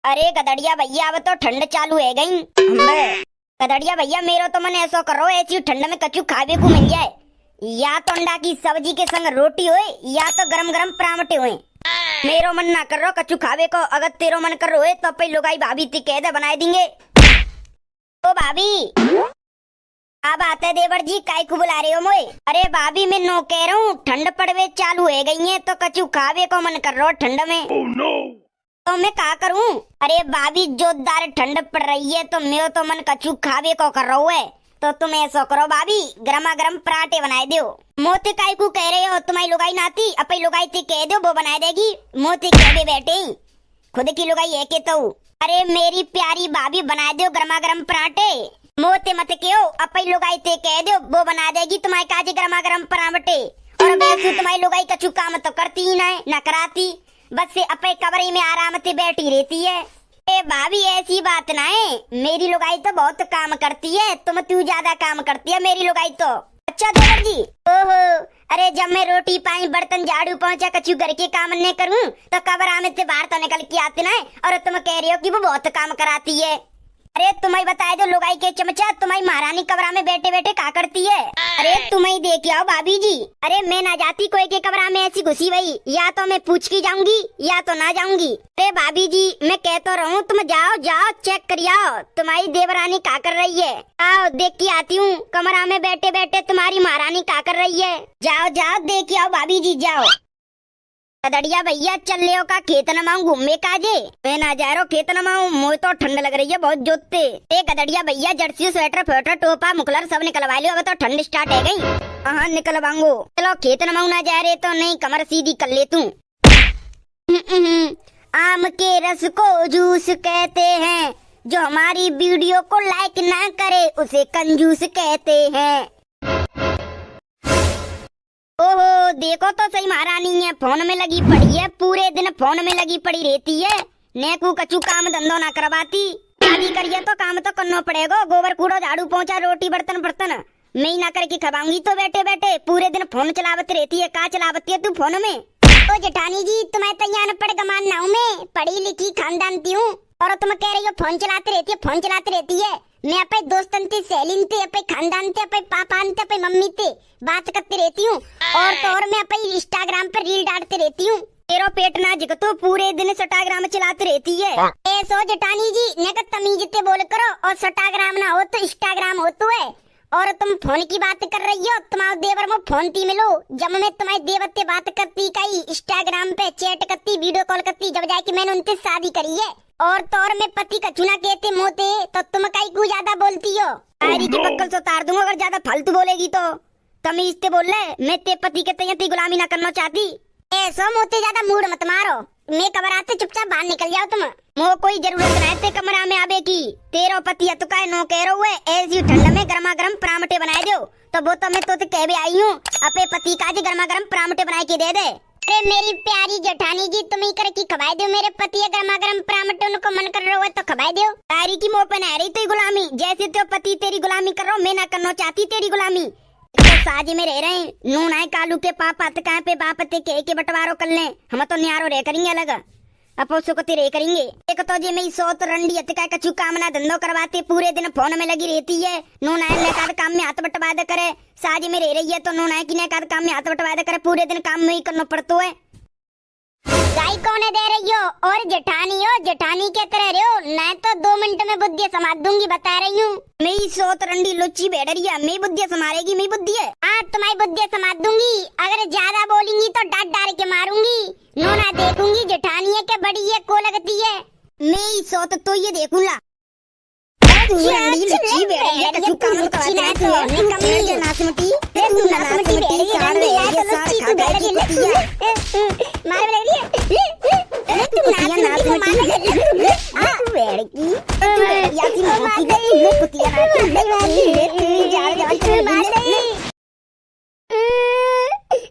अरे गदड़िया भैया अब तो ठंड चालू है गई हमें। गदड़िया भैया मेरो तो मन ऐसा करो ऐसी ठंड में कछु खावे को मिल जाए, या तो अंडा की सब्जी के संग रोटी होए या तो गरम गरम पराठे होए। मेरो मन ना कर रो कछु खावे को, अगर तेरो मन कर रोए तो पे लुगाई भाभी ती कह दे बनाए देंगे। ओ भाभी अब आते देवर जी काय को बुला रहे हो मोए? अरे भाभी मैं नो कह रहा हूँ ठंड पड़वे चालू है गई है तो कछु खावे को मन कर रो ठंड में। तो मैं क्या करूं? अरे भाभी जोरदार ठंड पड़ रही है तो मैं तो मन कछु खावे को कर रहा है, तो तुम ऐसा करो भाभी गरमा गरम पराठे बनाए दो। मोती काय को कह रहे हो? तुम्हारी लुगाई नाती अपनी लुगाई थी कह दो वो बनाए देगी। मोती कह बैठे खुद की लुगाई है के तो। अरे मेरी प्यारी भाभी बनाए दो गरमा गरम पराठे। मोते मत क्यों अपनी लुगाई थे कह दो वो बना देगी तुम्हारे काजी गरमा गरम पराठे। और वैसे तुम्हारी लुगाई कछु काम तो करती ही ना कराती, बस से अपने कमरे में आराम से बैठी रहती है। ए भाभी ऐसी बात ना है, मेरी लुगाई तो बहुत काम करती है, तुम तू ज्यादा काम करती है मेरी लुगाई तो। अच्छा देवर जी ओहो, अरे जब मैं रोटी पानी बर्तन झाड़ू पहुंचा कछु घर के काम नहीं करूं तो कमरा में से बाहर तो निकल के आते ना, और तुम कह रही हो कि वो बहुत काम कराती है। अरे तुम्हें बताए दो लुगाई के चमचा तुम्हारी महारानी कमरा में बैठे बैठे क्या करती है? अरे तुम्हें देख आओ भाभी जी। अरे मैं ना जाती कोई के कमरा में ऐसी घुसी हुई, या तो मैं पूछ के जाऊंगी या तो ना जाऊंगी। अरे भाभी जी मैं कह तो रहा हूँ तुम जाओ जाओ चेक कर आओ तुम्हारी देवरानी क्या कर रही है। आओ देख के आती हूँ कमरा में बैठे बैठे तुम्हारी महारानी क्या कर रही है। जाओ जाओ देख आओ भाभी जी जाओ। गदड़िया भैया चल ले का खेत नमाऊं घूमे काजे? मैं ना जा रहा खेत नमाऊं, मुझे तो ठंड लग रही है बहुत जोते। ए गदड़िया भैया जर्सी स्वेटर फेटर टोपा मुकलर सब निकलवा लियो, अब तो ठंड स्टार्ट है गई। हाँ निकलवाऊंगो। चलो खेत नमाऊं ना जा रहे तो नहीं कमर सीधी कर ले तू। आम के रस को जूस कहते हैं, जो हमारी वीडियो को लाइक ना करे उसे कंजूस कहते हैं। ओहो देखो तो सही महारानी है फोन में लगी पड़ी है, पूरे दिन फोन में लगी पड़ी रहती है। नेकू कछु काम धंधो ना करवाती, शादी करिए तो काम तो करना पड़ेगा। गोबर कूड़ो झाड़ू पोंछा रोटी बर्तन बर्तन मैं ही ना करके खवाऊंगी तो बैठे बैठे पूरे दिन फोन चलावती रहती है। का चलावती है तू फोन में? ओ जेठानी जी तुम्हें तो यहाँ पढ़ गमान ना हूँ, मैं पढ़ी लिखी खानदान की हूँ और तुम कह रही हो फोन चलाती रहती है फोन चलाती रहती है। मैं अपने दोस्तन से सहेलीन से अपने खानदान से अपने पापा से अपनी मम्मी से बात करती रहती हूँ, और तो और मैं अपनी इंस्टाग्राम पर रील डालती रहती हूँ। तेरो पेट ना जिग तो पूरे दिन इंस्टाग्राम चलाती रहती है। ऐसो जेठानी जी ने तमीज से बोल करो, और इंस्टाग्राम ना हो तो इंस्टाग्राम हो तो है। और तुम फोन की बात कर रही हो, तुम्हारे देवर में फोन ती मिलो। जब मैं तुम्हारे देवर से बात करती कई इंस्टाग्राम पे चैट करती वीडियो कॉल करती, जब जाके मैंने उनसे शादी करी है। और तो और मैं पति का चुना कहते मोते तो तुम कई को ज्यादा बोलती हो। तारी की पक्कल से उतार दूंगा अगर ज्यादा फालतू बोलेगी तो। तमीज से बोल ले, मैं ते पति के तैयार गुलामी ना करना चाहती। ऐसा मोते ज्यादा मूड मत मारो, मैं कमरा आते चुपचाप बाहर निकल जाओ। तुम मो कोई जरूरत नहीं ते कमरा में आवे की। तेरा पति है तो काय नो कह रहा हुए ऐसी ठंड में गरमा गरम पराठे बनाए दो, तो वो तो मैं तो कह भी आई हूँ अपने पति का जी गरमा गरम पराठे बनाए के दे दे। अरे मेरी प्यारी जेठानी जी तुम ही करके खवाए दो मेरे पति गरमा गरम पराठे, उनको मन कर रहा है तो खवाए दो। तारी की मुँह पे रही तो गुलामी, जैसे तो पति तेरी गुलामी कर रहा हूँ मैं ना करना चाहती तेरी गुलामी। तो साजी में रह रहे हैं नून आए कालू के पापा कहाँ पे बाप ते के बंटवारो कर ले, हम तो न्यारो रह करेंगे अलग अपो सुखती रह करेंगे। एक तो जे मेरी सोत रंडी का कछु काम ना धंधो करवाते पूरे दिन फोन में लगी रहती है। नून आए लेकर काम में हाथ बटवा दे करे, साजी में रह रही है तो नून आए की नेकाद काम में हाथ बटवा दे करे, पूरे दिन काम में ही करना पड़ता है। गाय कौन दे रही हो? और जेठानी के तरह रहे हो ना तो 2 मिनट में बुद्धि समाज दूंगी बता रही हूँ। मेरी सोत रंडी लुच्ची बेडरिया मैं बुद्धि समारेगी मैं बुद्धि है। हाँ तुम्हारी बुद्धि समाज दूंगी, अगर ज्यादा बोलेंगी तो डांट डाल के मारूंगी। नोना देखूंगी जेठानी है के बड़ी है को लगती है। मेरी सोत तो ये देखूंगा लुच्ची बेडरिया कछु काम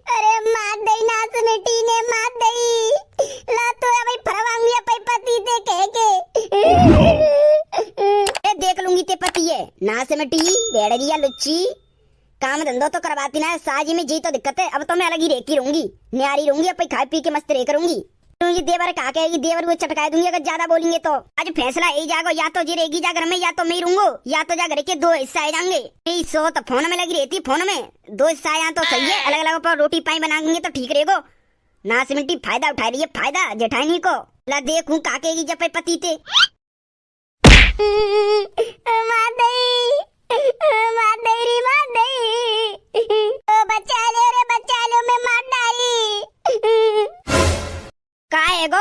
अरे मार दई नाच मिट्टी ने मार दई ला तो अभी फरवाऊंगी अपने पति दे कह के। देख लूंगी ते पति है नाच मिट्टी बेड़रिया लुच्ची काम धंधो तो करवाती ना, साजी में जी तो दिक्कत है। अब तो मैं अलग ही रहती रहूंगी, न्यारी रहूंगी, अपनी खाई पी के मस्त रह करूंगी। तू ये देवर का कहेगी, देवर को चटका दूंगी अगर ज्यादा बोलेंगे तो। आज फैसला यही जागो, या तो जी रहेगी जा घर में, या तो मैं रहूंगो, या तो जा घर के दो हिस्सा आ जाएंगे। यही सो तो फोन में लगी रहती, फोन में दो हिस्सा आया तो सही है, अलग अलग पर रोटी पाई बनाएंगे तो ठीक रहेगो। ना सिमटी फायदा उठा रही है, फायदा जेठानी को। ला देखूं का कहेगी जब पति थे।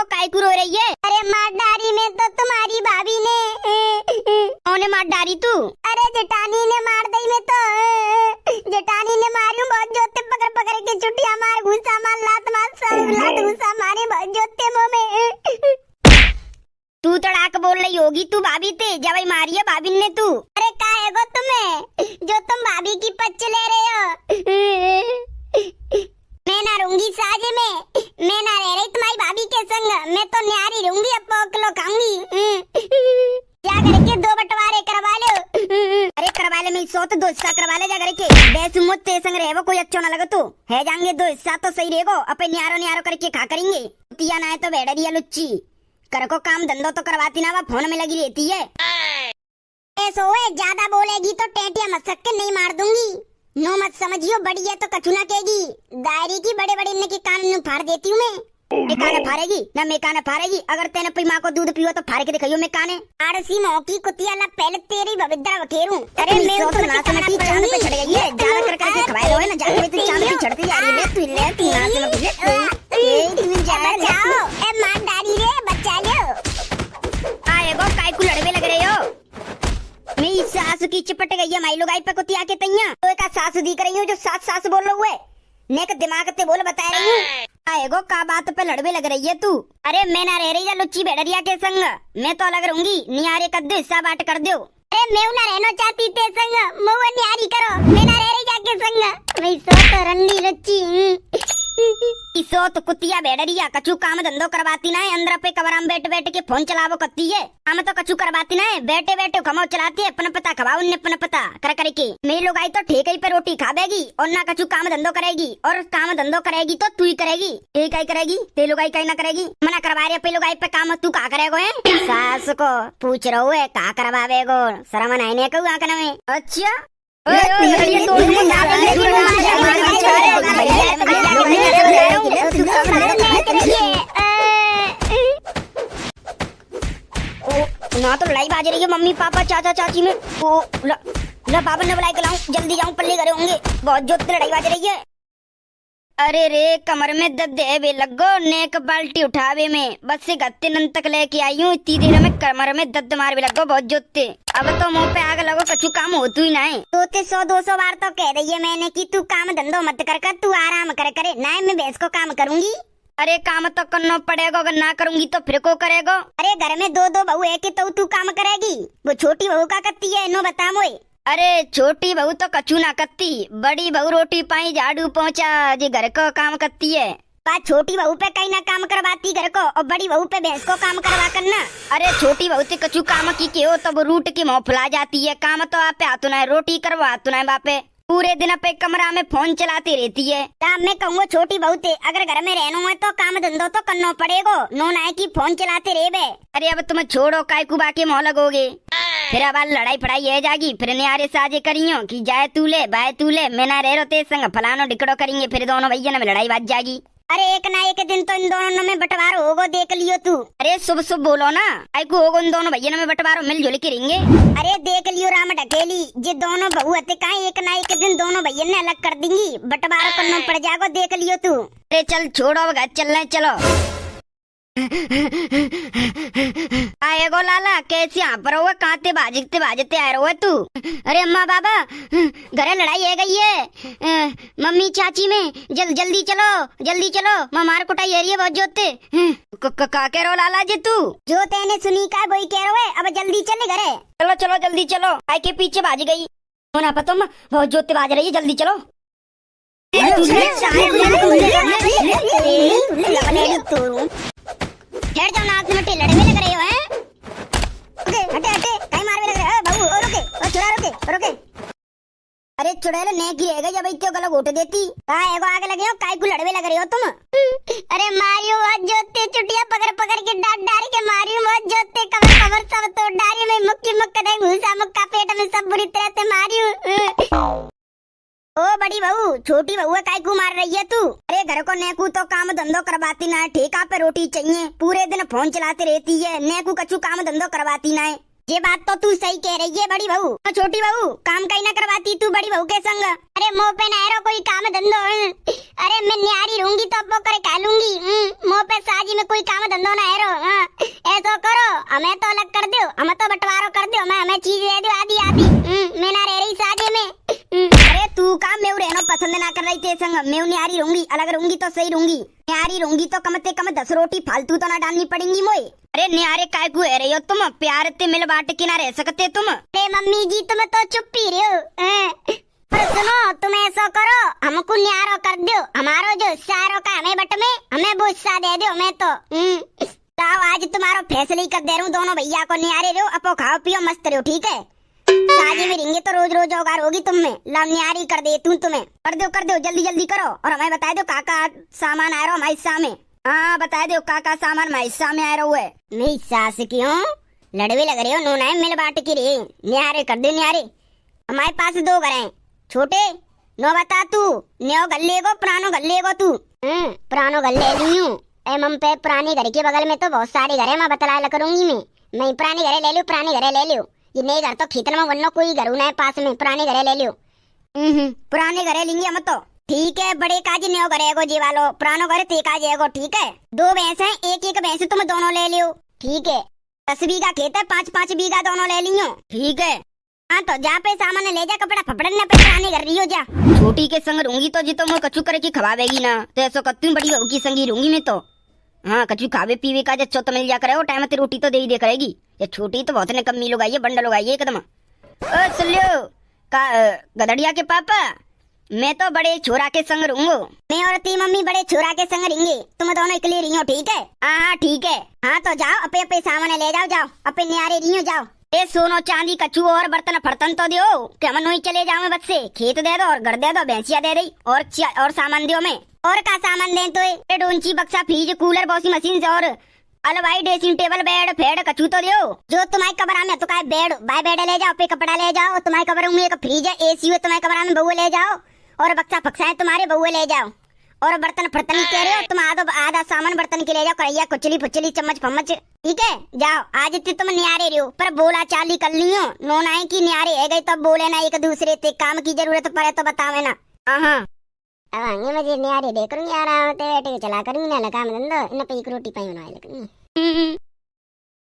काय रो रही है? अरे मार डारी में तो तुम्हारी भाभी ने। कौन मार डारी तू? अरे जेठानी ने मार दई में तो। जेठानी ने मारी बहुत जोते, पकड़ पकड़ के चुटिया मार, घुसा मार, लात मार, सब लात घुसा मारे बहुत जोते मुंह में। तू तड़ाक बोल रही होगी, तू भाभी थे जब मारी है भाभी ने तू। अरे का है गो तुम्हें जो तुम भाभी की पच्च ले रहे हो? मैं ना रहूंगी साजे में, मैं ना रह रही तुम्हारी भाभी के संग, मैं तो न्यारी रहूंगी, अब पोकलो खाऊंगी। क्या करके दो बंटवारे करवा लो। अरे करवा ले, मैं सो तो दो हिस्सा करवा ले जा करके। बेस मुझ ते संग रहे वो कोई अच्छा ना लगे तू है, जाएंगे दो हिस्सा तो सही रहेगो, अपन न्यारो न्यारो करके खा करेंगे। तिया ना है तो बेड़रिया लुच्ची कर को काम धंधो तो करवाती ना, वो फोन में लगी रहती है। ऐसो है, ज्यादा बोलेगी तो टेटिया मत सक नहीं मार दूंगी। नो मत समझियो, बड़ी है तो कचुना कहेगी। दायरी की बड़े बड़े इनके कान में फाड़ देती हूँ मैं। काने फाड़ेगी ना, मैं काने फाड़ेगी। अगर तेने अपनी माँ को दूध पियो तो फाड़ के दिखाइयो मैं काने। आरसी मौकी कुतिया ला, पहले तेरी भविद्रा बखेरूं। अरे मैं तो ना समझी, चांद पे चढ़ गई है, ज्यादा कर करके खवाए रहो है ना, जाके तू चांद पे चढ़ती जा रही है। तू ले तू ना समझ ए तू जा बचाओ, ए मार डारी रे, बचा लो। आएगो काय को लड़वे लग रहे हो? मेरी सासू की चिपट गई है, माइलो गाय पे कुतिया के तैया तो एक सासू दिख रही हूँ जो सास सास बोल रहे हुए नेक दिमाग ते बोल बता रही हूँ। आएगो का बात पे लड़वे लग रही है तू? अरे मैं ना रह रही है लुच्ची बेड़रिया के संग, मैं तो अलग रहूंगी। नियारे कद्दू हिस्सा बांट कर दो। अरे मैं ना रहना चाहती ते संग, मुँह नियारी करो, मैं ना रह रही जाके संग। मैं सो तो रंडी लुच्ची इसो तो कुतिया बेड़रिया कछु काम धंधो करवाती ना है, अंदर पे कवराम बैठ बैठ के फोन चलावो करती है। काम तो कछु करवाती ना है, बैठे बैठे खमाओ चलाती है, अपन पता खवाओ उन्हें अपन पता कर करके। मेरी लोग आई तो ठेके पे रोटी खावेगी और ना कछु काम धंधो करेगी, और काम धंधो करेगी तो तू ही करेगी। एक ही करेगी, ते लोग आई कहीं ना करेगी। मना करवा रही है पे लोग आई पे काम, तू का करेगो है? सास को पूछ रहो है का करवावेगो, शर्म नहीं कहू आंखन में। अच्छा ना तो लड़ाई बाज रही है मम्मी पापा चाचा चाची में। ओ ला बाबा ने बुलाई के लाऊं, जल्दी जाऊं, पल्ले घरे होंगे, बहुत जोर लड़ाई बाज रही है। अरे रे कमर में दर्द है बे लगो, नेक बाल्टी उठावे में बस से गत्ते नन तक लेके आई हूँ, इतनी देर में कमर में दर्द मार भी लगो बहुत जोते। अब तो मुंह पे आग लगो, कछु काम होतु ही ना है। तो 100-200 बार तो कह रही है मैंने कि तू काम धंधो मत कर, तू आराम करे ना, मैं भैंस को काम करूंगी। अरे काम तो करना पड़ेगा, अगर ना करूंगी तो फिर को करेगा? अरे घर में दो बहू है कि तो तू काम करेगी? वो छोटी बहू का करती है, नो बता मोए। अरे छोटी बहू तो कछु ना करती, बड़ी बहू रोटी पाई झाड़ू पहुँचा जी घर को काम करती है। छोटी बहू पे कहीं ना काम करवाती घर को, और बड़ी बहू पे भैंस को काम करवा करना। अरे छोटी बहू से कछु काम की हो तो वो रूट के मुँह फुला जाती है, काम तो आप आतो ना है, रोटी करवा आतो ना है बापे, पूरे दिन पे कमरा में फोन चलाती रहती है। मैं कहूँगा छोटी बहू थे, अगर घर में रहना है तो काम धंधो तो करना पड़ेगा, नो ना है कि फोन चलाते रहे बे। अरे अब तुम छोड़ो, काय कुबा के मोह लगोगे, फिर अब लड़ाई फड़ाई है जागी, फिर न्यारे साजे करियो कि जाए तू ले बाय तू ले, मैं ना रह रो ते संग फलानो डिकड़ो करेंगे, फिर दोनों भैया में लड़ाई बाज जागी। अरे एक ना एक दिन तो इन दोनों में बंटवारा होगो, देख लियो तू। अरे शुभ शुभ बोलो ना, आई को होगो इन दोनों भैया में बंटवारा, मिलजुल के रहेंगे। अरे देख लियो राम ढकेली, जे दोनों बहू हते का एक ना एक दिन दोनों भैया ने अलग कर देंगी, बंटवारा करना पड़ जाएगा, देख लियो तू। अरे चल छोड़ो, अब घर चल रहे चलो। आएगो लाला कैसे यहाँ पर हुआ, कांते बाजते बाजते आए रहो तू? अरे अम्मा बाबा घरे लड़ाई है गई है, मम्मी चाची में जल्दी चलो, मार कुटाई है बहुत जोते। का कह रहो लाला जी तू? जो तेने सुनी का वही कह रहे हो, अब जल्दी चले घरे। चलो जल्दी चलो, आई के पीछे बाज गई होना पता, बहुत जोते बाज रही है, जल्दी चलो। ठहर जाओ, नाक में लड़वे लग रहे हो हैं? हटे कहीं मारवे लग रहे हो बहू, रुके छोरा रुके। अरे चुड़ैल ने की रह गई जब इत्ते गला घोट देती। हां एगो आगे लगे हो काय को लड़वे लग रहे हो तुम। अरे मारियो बहुत जोते चुटिया पकड़ पकड़ के डांट डाल के मारियो बहुत जोते कवर कवर सब तोड़ डाली में मुक्की मुक्का दे घुसा मुक्का पेट में सब बुरी तरह से मारियो। ओ बड़ी बहू छोटी बहू काय को मार रही है तू। अरे घर को नेकू तो काम धंधो करवाती ना है, ठेका पे रोटी चाहिए, पूरे दिन फोन चलाते रहती है, नेकू कछु काम धंधो करवाती ना है। ये बात तो तू सही कह रही है बड़ी बहू। तो छोटी बहू काम कहीं ना करवाती तू बड़ी बहू के संग। अरे मुंह पे ना कोई काम धंधो। अरे मैं न्यारी रहूंगी तो अब करे खा लूंगी। मुंह पे साजी में कोई काम धंधो ना है। ऐसा करो हमें तो अलग कर दो, हमें तो बंटवारा कर दो, हमें चीज दे दो आधी आधी। मैं ना रह रही साजे में। अरे तू काम मैं रहना पसंद ना कर रही तेरे संग। मैं न्यारी रहूंगी, अलग रहूंगी तो सही रहूंगी। न्यारी रहूंगी तो कम से कम 10 रोटी फालतू तो ना डालनी पड़ेंगी मोए। अरे न्यारे काय को रहे हो तुम, प्यार ते मिल बांट के ना रह सकते तुम। अरे मम्मी जी तुम तो चुप ही रहो। पर सुनो तुम ऐसा करो हमको न्यारो कर दो, हमारो जो सारो का हमें बट में हमें वो हिस्सा दे दो। मैं तो आज तुम्हारा फैसला ही कर दे रहा हूँ, दोनों भैया को न्यारे रहो, अपो खाओ पियो मस्त रहो ठीक है। शादी में रहेंगे तो रोज रोज औगार होगी तुम में। ला न्यारी कर दे तू, तुम्हें कर दो जल्दी जल्दी करो। और हमें बता दो काका सामान आ रहा हमारे हिस्सा में। हाँ बता दो काका सामान हमारे हिस्सा में आ रहा है। मेरी सास क्यों लड़वे लग रहे हो, नोना मिल बांट के रे। न्यारे कर दे न्यारे। हमारे पास 2 घर हैं छोटे, नो बता तू न्यो गल्ले को पुरानो गल्ले को तू। पुरानो गल्ले ली हूँ मम पे। पुराने घर के बगल में तो बहुत सारे घर है, मैं बतला करूंगी। मैं पुराने घरे ले लूँ, पुराने घरे ले लूँ। ये नए घर तो खेतन में वरना कोई घर ना है पास में, पुराने घरे ले लियो। पुराने घरे लेंगे हम तो ठीक है। बड़े काज न्यो घरे को जी वालो, पुरानो घरे ते काज एगो ठीक है। 2 भैंस हैं, एक भैंस तुम दोनों ले लियो ठीक है। 10 बीघा खेत है, 5-5 बीघा दोनों ले लियो ठीक है। हाँ तो जा पे सामान ले जा, कपड़ा फपड़न पे पुराने घर रियो जा। छोटी के संग रहूंगी तो जी तो मैं कछु करे की खवावेगी ना, तो ऐसा कत्तू बड़ी बहू की संगी रहूंगी मैं तो। हाँ कछु खावे पीवे का जच्चो तो मिल जा करे, टाइम ते रोटी तो दे ही दे करेगी। ये छोटी तो बहुत ने कमी लोग आई है, बंडल लोग आई है एकदम। ओ सुलियो का गदड़िया के पापा, मैं तो बड़े छोरा के संग रहूंगा। मैं और ती मम्मी बड़े छोरा के संग रहेंगे, तुम दोनों अकेले रहियो ठीक है। हाँ ठीक है। हाँ तो जाओ अपे अपे सामान ले जाओ, जाओ अपे न्यारे रहियो जाओ। ए सोनो चांदी कछु और बर्तन फर्तन तो दो कि हम नहीं चले जाओ बस से। खेत दे दो और घर दे दो, भैंसिया दे दी और सामान दो। मैं और का सामान दे तो डोंची बक्सा फ्रिज कूलर वॉशिंग मशीन और अलवाई ड्रेसिंग टेबल बेड फेड कछु तो दो। जो तुम्हारे कमरा में तो का बेड बाय बेड ले जाओ, पे कपड़ा ले जाओ। तुम्हारे कमरे में एक फ्रिज है, एसी है, तुम्हारे कमरा में बउए ले जाओ। और बक्सा फक्सा है तुम्हारे बउए ले जाओ। और बर्तन फर्तन कह रहे हो तुम आधा सामान बर्तन के ले जाओ, कढ़ैया कुचली फुचली चम्मच फम्मच ठीक है। जाओ आज तुम न्यारे रहो, पर बोला चाली कर लियो। नोनाई की न्यारे है गई तब बोले ना एक दूसरे से, काम की जरूरत पड़े तो बतावे ना। हाँ अब मुझे न्यारे देख करूंगी आराम से बैठ के चला करूंगी ना काम धंधो, इन पे एक रोटी पाई बना लेकरूंगी।